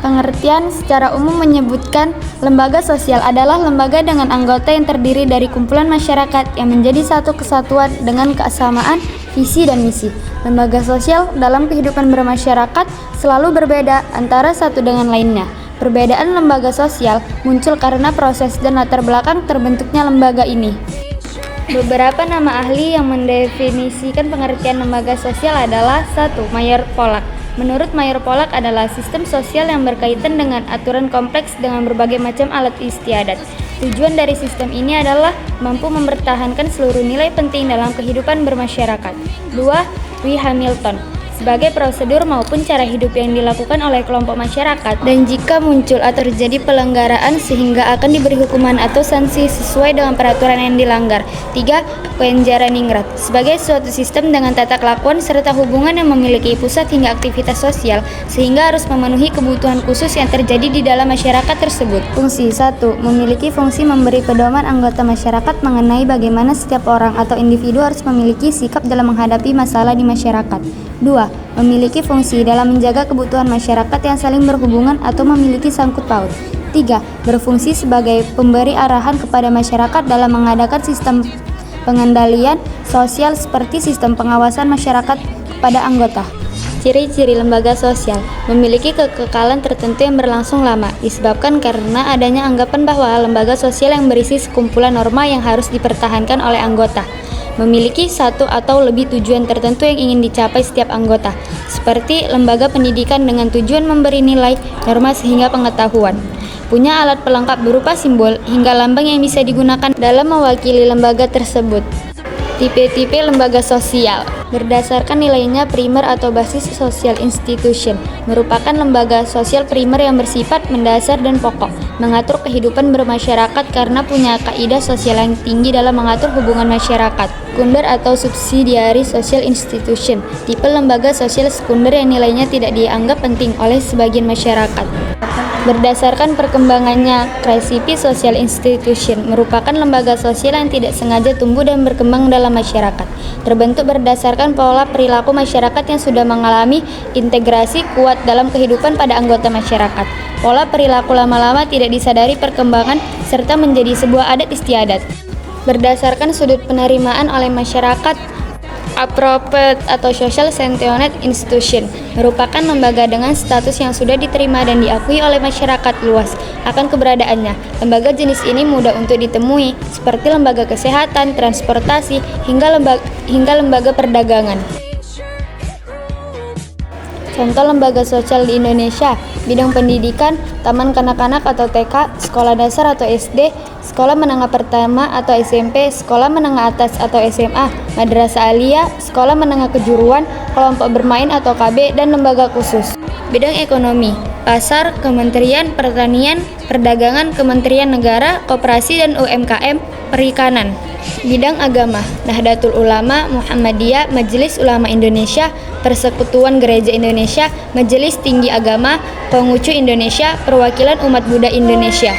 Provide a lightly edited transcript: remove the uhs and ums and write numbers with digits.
Pengertian secara umum menyebutkan lembaga sosial adalah lembaga dengan anggota yang terdiri dari kumpulan masyarakat yang menjadi satu kesatuan dengan kesamaan visi dan misi. Lembaga sosial dalam kehidupan bermasyarakat selalu berbeda antara satu dengan lainnya. Perbedaan lembaga sosial muncul karena proses dan latar belakang terbentuknya lembaga ini. Beberapa nama ahli yang mendefinisikan pengertian lembaga sosial adalah 1. Mayer Pollak. Menurut Mayer Pollak adalah sistem sosial yang berkaitan dengan aturan kompleks dengan berbagai macam alat istiadat. Tujuan dari sistem ini adalah mampu mempertahankan seluruh nilai penting dalam kehidupan bermasyarakat. 2. W. Hamilton. Sebagai prosedur maupun cara hidup yang dilakukan oleh kelompok masyarakat dan jika muncul atau terjadi pelanggaran sehingga akan diberi hukuman atau sanksi sesuai dengan peraturan yang dilanggar. 3. Wenjaraningrat. Sebagai suatu sistem dengan tata kelakuan serta hubungan yang memiliki pusat hingga aktivitas sosial sehingga harus memenuhi kebutuhan khusus yang terjadi di dalam masyarakat tersebut. Fungsi 1. Memiliki fungsi memberi pedoman anggota masyarakat mengenai bagaimana setiap orang atau individu harus memiliki sikap dalam menghadapi masalah di masyarakat. 2. Memiliki fungsi dalam menjaga kebutuhan masyarakat yang saling berhubungan atau memiliki sangkut paut. 3. Berfungsi sebagai pemberi arahan kepada masyarakat dalam mengadakan sistem pengendalian sosial seperti sistem pengawasan masyarakat kepada anggota. Ciri-ciri lembaga sosial memiliki kekekalan tertentu yang berlangsung lama, disebabkan karena adanya anggapan bahwa lembaga sosial yang berisi sekumpulan norma yang harus dipertahankan oleh anggota. Memiliki satu atau lebih tujuan tertentu yang ingin dicapai setiap anggota, seperti lembaga pendidikan dengan tujuan memberi nilai, norma sehingga pengetahuan. Punya alat pelengkap berupa simbol hingga lambang yang bisa digunakan dalam mewakili lembaga tersebut. Tipe-tipe lembaga sosial berdasarkan nilainya primer atau basis social institution merupakan lembaga sosial primer yang bersifat mendasar dan pokok, mengatur kehidupan bermasyarakat karena punya kaidah sosial yang tinggi dalam mengatur hubungan masyarakat. Sekunder atau subsidiary social institution, tipe lembaga sosial sekunder yang nilainya tidak dianggap penting oleh sebagian masyarakat. Berdasarkan perkembangannya, Crisipi Social Institution merupakan lembaga sosial yang tidak sengaja tumbuh dan berkembang dalam masyarakat. Terbentuk berdasarkan pola perilaku masyarakat yang sudah mengalami integrasi kuat dalam kehidupan pada anggota masyarakat. Pola perilaku lama-lama tidak disadari perkembangan serta menjadi sebuah adat istiadat. Berdasarkan sudut penerimaan oleh masyarakat, Appropriate atau Social Centered Institution merupakan lembaga dengan status yang sudah diterima dan diakui oleh masyarakat luas akan keberadaannya. Lembaga jenis ini mudah untuk ditemui, seperti lembaga kesehatan, transportasi, hingga lembaga perdagangan. Contoh lembaga sosial di Indonesia: bidang pendidikan, taman kanak-kanak atau TK, sekolah dasar atau SD, sekolah menengah pertama atau SMP, sekolah menengah atas atau SMA, madrasah aliyah, sekolah menengah kejuruan, kelompok bermain atau KB, dan lembaga khusus. Bidang ekonomi, pasar, Kementerian Pertanian, Perdagangan, Kementerian Negara, Koperasi dan UMKM, Perikanan. Bidang agama, Nahdlatul Ulama, Muhammadiyah, Majelis Ulama Indonesia, Persekutuan Gereja Indonesia, Majelis Tinggi Agama, Konghucu Indonesia, Perwakilan Umat Buddha Indonesia.